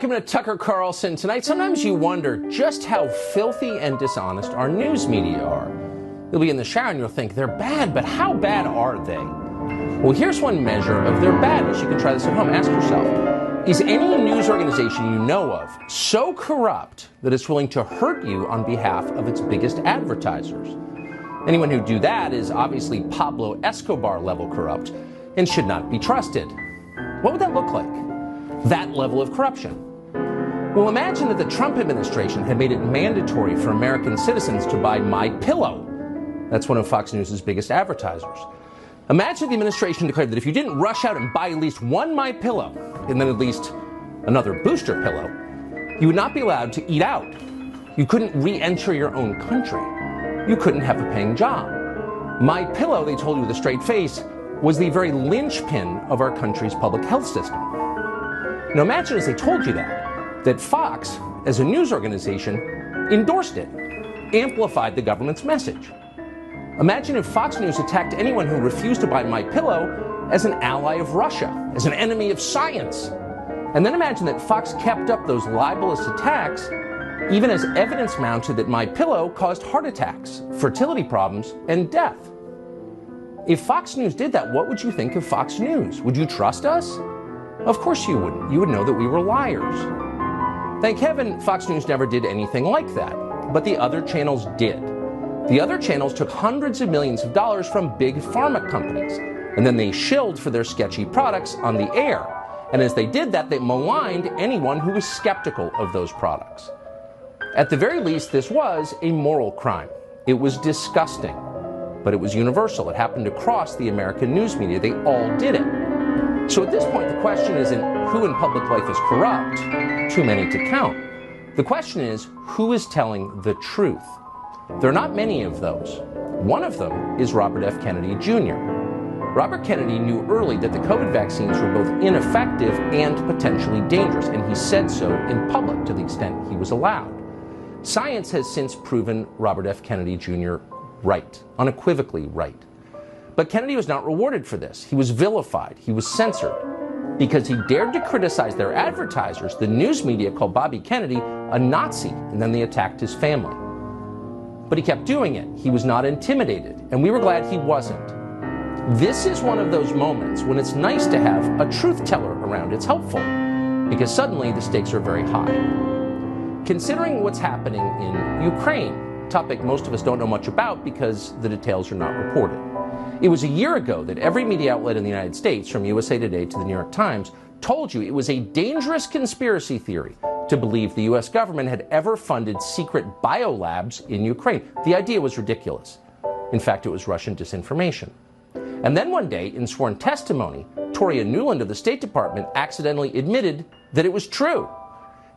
Welcome to Tucker Carlson. Tonight, sometimes you wonder just how filthy and dishonest our news media are. You'll be in the shower and you'll think, they're bad, but how bad are they? Well, here's one measure of their badness. You can try this at home. Ask yourself, is any news organization you know of so corrupt that it's willing to hurt you on behalf of its biggest advertisers? Anyone who do that is obviously Pablo Escobar level corrupt and should not be trusted. What would that look like? That level of corruption. Well, imagine that the Trump administration had made it mandatory for American citizens to buy My Pillow. That's one of Fox News' biggest advertisers. Imagine the administration declared that if you didn't rush out and buy at least one MyPillow, and then at least another booster pillow, you would not be allowed to eat out. You couldn't re-enter your own country. You couldn't have a paying job. MyPillow, they told you with a straight face, was the very linchpin of our country's public health system. Now imagine as they told you that Fox, as a news organization, endorsed it, amplified the government's message. Imagine if Fox News attacked anyone who refused to buy MyPillow as an ally of Russia, as an enemy of science. And then imagine that Fox kept up those libelous attacks even as evidence mounted that MyPillow caused heart attacks, fertility problems, and death. If Fox News did that, what would you think of Fox News? Would you trust us? Of course you wouldn't. You would know that we were liars. Thank heaven Fox News never did anything like that, but the other channels did. The other channels took hundreds of millions of dollars from big pharma companies, and then they shilled for their sketchy products on the air. And as they did that, they maligned anyone who was skeptical of those products. At the very least, this was a moral crime. It was disgusting, but it was universal. It happened across the American news media. They all did it. So at this point, the question isn't who in public life is corrupt, too many to count. The question is, who is telling the truth? There are not many of those. One of them is Robert F. Kennedy Jr. Robert Kennedy knew early that the COVID vaccines were both ineffective and potentially dangerous, and he said so in public to the extent he was allowed. Science has since proven Robert F. Kennedy Jr. right, unequivocally right. But Kennedy was not rewarded for this. He was vilified. He was censored because he dared to criticize their advertisers. The news media called Bobby Kennedy a Nazi, and then they attacked his family. But he kept doing it. He was not intimidated, and we were glad he wasn't. This is one of those moments when it's nice to have a truth teller around. It's helpful because suddenly the stakes are very high. Considering what's happening in Ukraine, a topic most of us don't know much about because the details are not reported. It was a year ago that every media outlet in the United States, from USA Today to the New York Times, told you it was a dangerous conspiracy theory to believe the US government had ever funded secret biolabs in Ukraine. The idea was ridiculous. In fact, it was Russian disinformation. And then one day, in sworn testimony, Toria Nuland of the State Department accidentally admitted that it was true.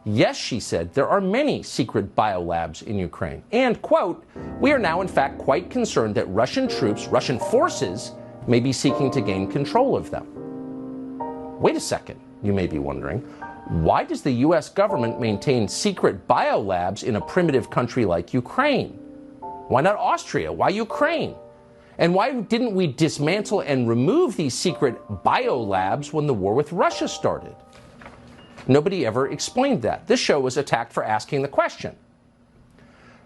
Yes, she said, there are many secret biolabs in Ukraine. And, quote, we are now in fact quite concerned that Russian troops, Russian forces, may be seeking to gain control of them. Wait a second, you may be wondering. Why does the US government maintain secret biolabs in a primitive country like Ukraine? Why not Austria? Why Ukraine? And why didn't we dismantle and remove these secret biolabs when the war with Russia started? Nobody ever explained that. This show was attacked for asking the question.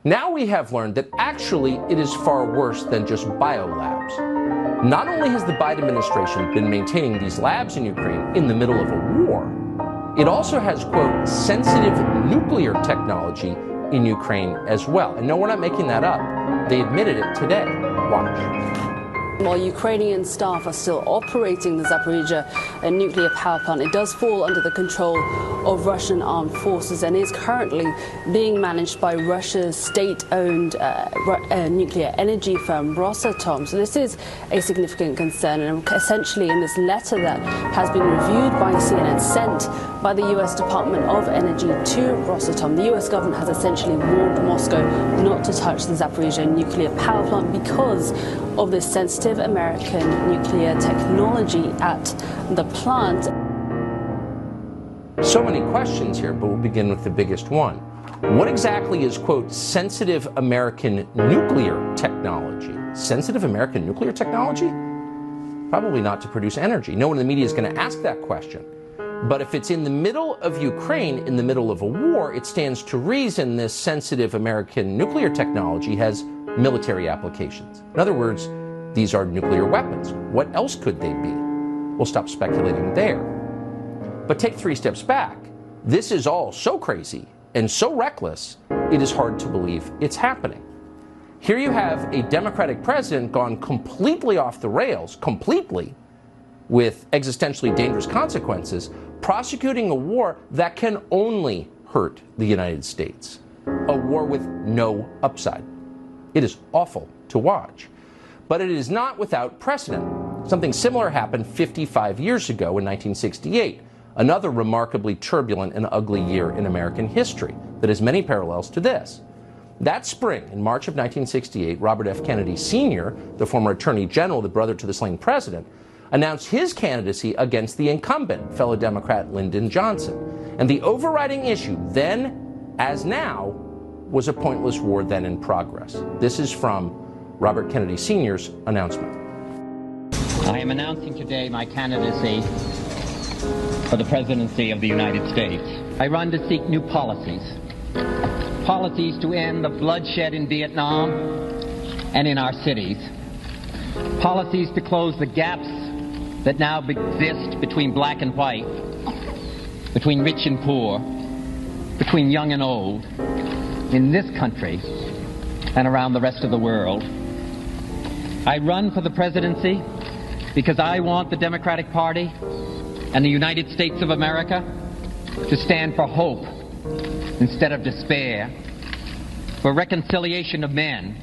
Now we have learned that actually it is far worse than just biolabs. Not only has the Biden administration been maintaining these labs in Ukraine in the middle of a war, it also has, quote, sensitive nuclear technology in Ukraine as well. And no, we're not making that up. They admitted it today. Watch. While Ukrainian staff are still operating the Zaporizhzhia nuclear power plant, it does fall under the control of Russian armed forces and is currently being managed by Russia's state-owned nuclear energy firm Rosatom. So this is a significant concern, and essentially in this letter that has been reviewed by CNN, sent by the US Department of Energy to Rosatom, the US government has essentially warned Moscow not to touch the Zaporizhzhia nuclear power plant because of this sensitive American nuclear technology at the plant. So many questions here, but we'll begin with the biggest one. What exactly is, quote, sensitive American nuclear technology? Sensitive American nuclear technology? Probably not to produce energy. No one in the media is going to ask that question. But if it's in the middle of Ukraine, in the middle of a war, it stands to reason this sensitive American nuclear technology has military applications. In other words, these are nuclear weapons. What else could they be? We'll stop speculating there. But take 3 steps back. This is all so crazy and so reckless, it is hard to believe it's happening. Here you have a Democratic president gone completely off the rails, completely, with existentially dangerous consequences, prosecuting a war that can only hurt the United States. A war with no upside. It is awful to watch. But it is not without precedent. Something similar happened 55 years ago in 1968, another remarkably turbulent and ugly year in American history that has many parallels to this. That spring, in March of 1968, Robert F. Kennedy Sr., the former Attorney General, the brother to the slain president, announced his candidacy against the incumbent, fellow Democrat Lyndon Johnson. And the overriding issue, then as now, was a pointless war then in progress. This is from Robert Kennedy Sr.'s announcement. I am announcing today my candidacy for the presidency of the United States. I run to seek new policies. Policies to end the bloodshed in Vietnam and in our cities. Policies to close the gaps that now exist between black and white, between rich and poor, between young and old, in this country and around the rest of the world. I run for the presidency because I want the Democratic Party and the United States of America to stand for hope instead of despair, for reconciliation of men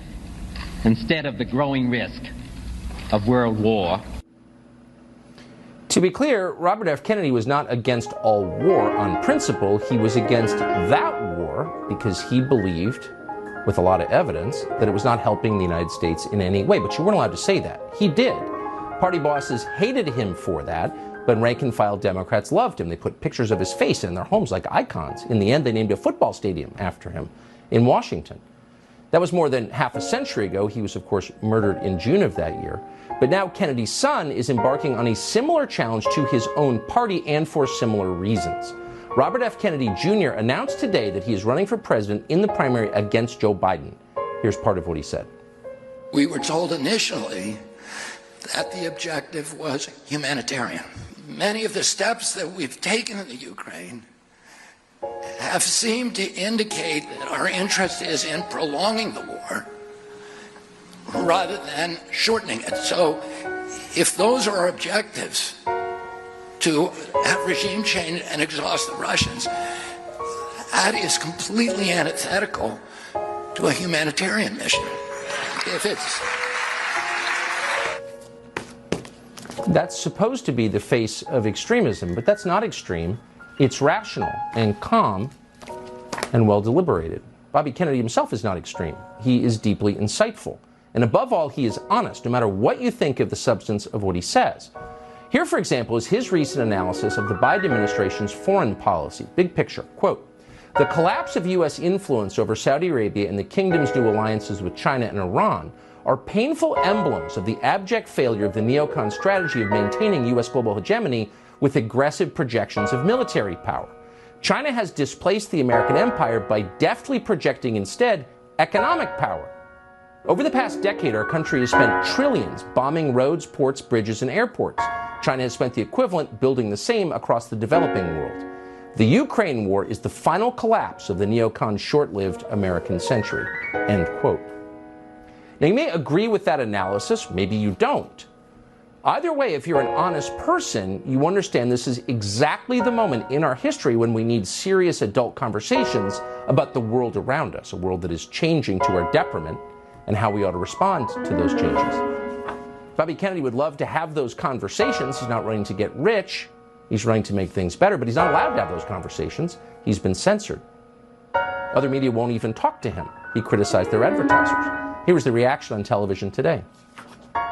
instead of the growing risk of world war. To be clear, Robert F. Kennedy was not against all war on principle. He was against that war because he believed, with a lot of evidence, that it was not helping the United States in any way. But you weren't allowed to say that. He did. Party bosses hated him for that, but rank-and-file Democrats loved him. They put pictures of his face in their homes like icons. In the end, they named a football stadium after him in Washington. That was more than half a century ago. He was, of course, murdered in June of that year. But now Kennedy's son is embarking on a similar challenge to his own party and for similar reasons. Robert F. Kennedy Jr. announced today that he is running for president in the primary against Joe Biden. Here's part of what he said. We were told initially that the objective was humanitarian. Many of the steps that we've taken in the Ukraine have seemed to indicate that our interest is in prolonging the war rather than shortening it. So if those are our objectives, to have regime change and exhaust the Russians, that is completely antithetical to a humanitarian mission. If it's... That's supposed to be the face of extremism, but that's not extreme. It's rational and calm and well deliberated. Bobby Kennedy himself is not extreme. He is deeply insightful. And above all, he is honest, no matter what you think of the substance of what he says. Here, for example, is his recent analysis of the Biden administration's foreign policy. Big picture, quote, "The collapse of U.S. influence over Saudi Arabia and the kingdom's new alliances with China and Iran are painful emblems of the abject failure of the neocon strategy of maintaining U.S. global hegemony with aggressive projections of military power. China has displaced the American empire by deftly projecting instead economic power. Over the past decade, our country has spent trillions bombing roads, ports, bridges, and airports. China has spent the equivalent building the same across the developing world. The Ukraine war is the final collapse of the neocon short-lived American century." End quote. Now, you may agree with that analysis, maybe you don't. Either way, if you're an honest person, you understand this is exactly the moment in our history when we need serious adult conversations about the world around us, a world that is changing to our detriment, and how we ought to respond to those changes. Bobby Kennedy would love to have those conversations. He's not running to get rich. He's running to make things better, but he's not allowed to have those conversations. He's been censored. Other media won't even talk to him. He criticized their advertisers. Here was the reaction on television today.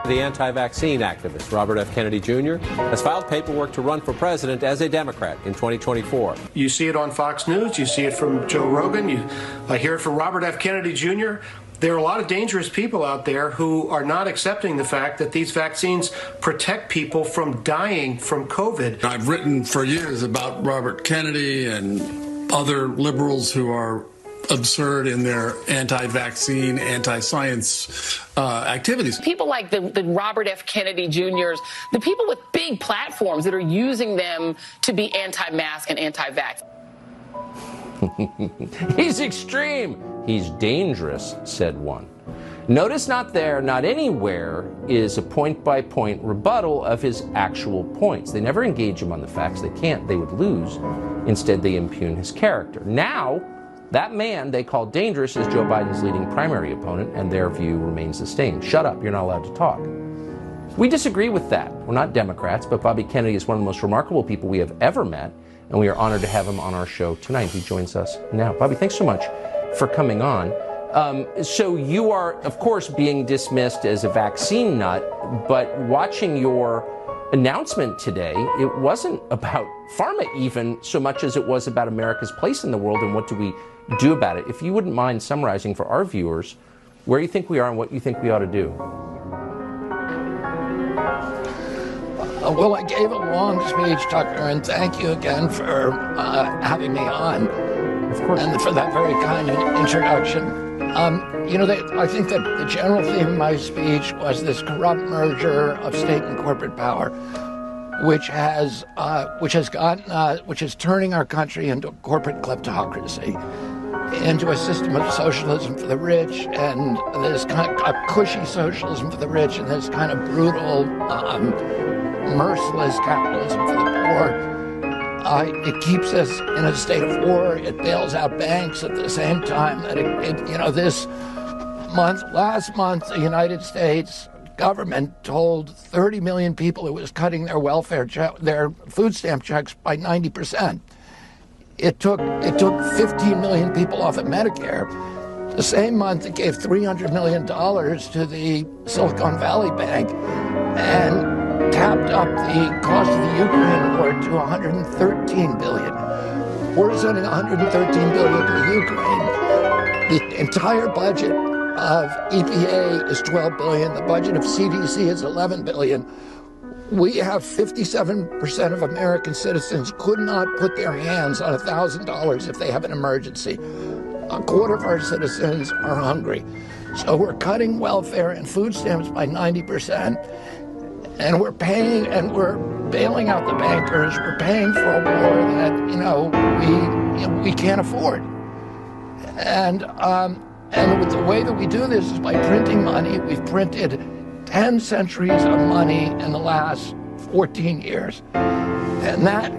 The anti-vaccine activist, Robert F. Kennedy Jr., has filed paperwork to run for president as a Democrat in 2024. You see it on Fox News. You see it from Joe Rogan. I hear it from Robert F. Kennedy Jr. There are a lot of dangerous people out there who are not accepting the fact that these vaccines protect people from dying from COVID. I've written for years about Robert Kennedy and other liberals who are absurd in their anti-vaccine, anti-science activities. People like the Robert F. Kennedy Jr.'s, the people with big platforms that are using them to be anti-mask and anti-vax. He's extreme. He's dangerous, said one. Notice not there, not anywhere, is a point-by-point rebuttal of his actual points. They never engage him on the facts. They can't. They would lose. Instead, they impugn his character. Now, that man they call dangerous is Joe Biden's leading primary opponent, and their view remains the same. Shut up, you're not allowed to talk. We disagree with that. We're not Democrats, but Bobby Kennedy is one of the most remarkable people we have ever met, and we are honored to have him on our show tonight. He joins us now. Bobby, thanks so much for coming on. So you are, of course, being dismissed as a vaccine nut, but watching your announcement today, it wasn't about pharma even so much as it was about America's place in the world and what do we do about it. If you wouldn't mind summarizing for our viewers where you think we are and what you think we ought to do. Well, I gave a long speech, Tucker, and thank you again for having me on. Of course. And for that very kind introduction. I think that the general theme of my speech was this corrupt merger of state and corporate power, which is turning our country into a corporate kleptocracy, into a system of socialism for the rich, and this kind of a cushy socialism for the rich, and this kind of brutal, merciless capitalism for the poor. It keeps us in a state of war. It bails out banks at the same time that last month, the United States government told 30 million people it was cutting their their food stamp checks by 90%. It took 15 million people off of Medicare. The same month, it gave $300 million to the Silicon Valley Bank and tapped up the cost of the Ukraine war to $113 billion. We're sending $113 billion to Ukraine. The entire budget of EPA is $12 billion. The budget of CDC is $11 billion. We have 57% of American citizens could not put their hands on $1,000 if they have an emergency. A quarter of our citizens are hungry. So we're cutting welfare and food stamps by 90%. And we're paying, and we're bailing out the bankers. We're paying for a war that we can't afford. And with the way that we do this is by printing money. We've printed 10 centuries of money in the last 14 years, and that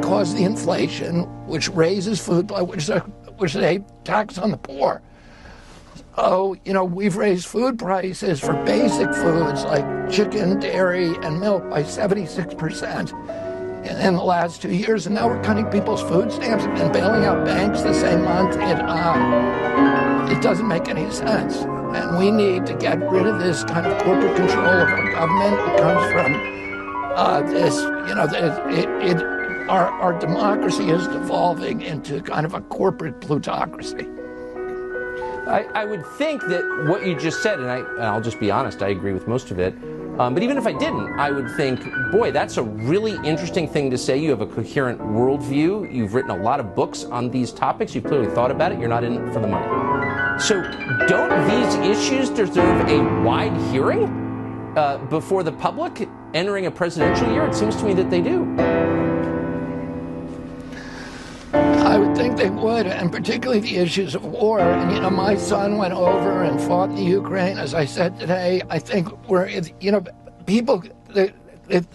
caused the inflation, which raises food, which is a tax on the poor. Oh, we've raised food prices for basic foods like chicken, dairy, and milk by 76% in the last 2 years, and now we're cutting people's food stamps and bailing out banks the same month. It doesn't make any sense, and we need to get rid of this kind of corporate control of our government. It comes from our democracy is devolving into kind of a corporate plutocracy. I would think that what you just said, and I'll just be honest, I agree with most of it, but even if I didn't, I would think, boy, that's a really interesting thing to say. You have a coherent worldview. You've written a lot of books on these topics. You've clearly thought about it. You're not in it for the money. So don't these issues deserve a wide hearing before the public entering a presidential year? It seems to me that they do. I would think they would, and particularly the issues of war. And, my son went over and fought in the Ukraine. As I said today, I think people, the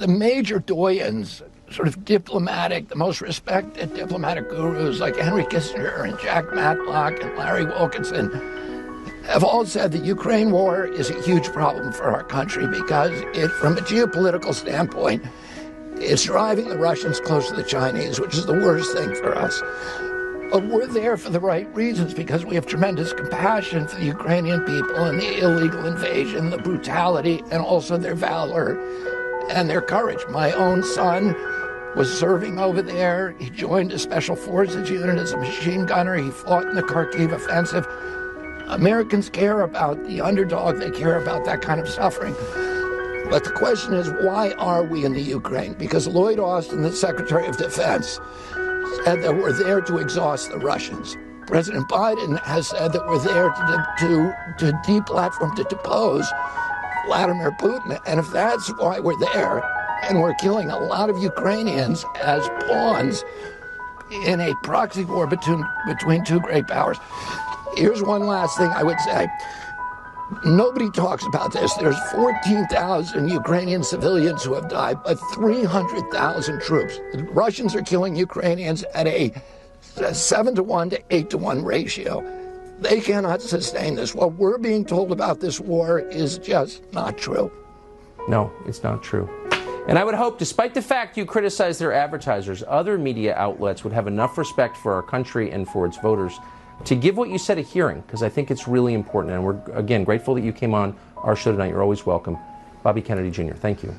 major doyens, sort of the most respected diplomatic gurus like Henry Kissinger and Jack Matlock and Larry Wilkinson have all said the Ukraine war is a huge problem for our country because from a geopolitical standpoint, it's driving the Russians close to the Chinese, which is the worst thing for us. But we're there for the right reasons because we have tremendous compassion for the Ukrainian people and the illegal invasion, the brutality, and also their valor and their courage. My own son was serving over there. He joined a special forces unit as a machine gunner. He fought in the Kharkiv offensive. Americans care about the underdog. They care about that kind of suffering. But the question is, why are we in the Ukraine? Because Lloyd Austin, the Secretary of Defense, said that we're there to exhaust the Russians. President Biden has said that we're there to deplatform, to depose Vladimir Putin. And if that's why we're there, and we're killing a lot of Ukrainians as pawns in a proxy war between two great powers. Here's one last thing I would say. Nobody talks about this. There's 14,000 Ukrainian civilians who have died, but 300,000 troops. The Russians are killing Ukrainians at a 7-to-1 to 8-to-1 ratio. They cannot sustain this. What we're being told about this war is just not true. No, it's not true. And I would hope, despite the fact you criticize their advertisers, other media outlets would have enough respect for our country and for its voters to give what you said a hearing, because I think it's really important. And we're, again, grateful that you came on our show tonight. You're always welcome. Bobby Kennedy Jr., thank you.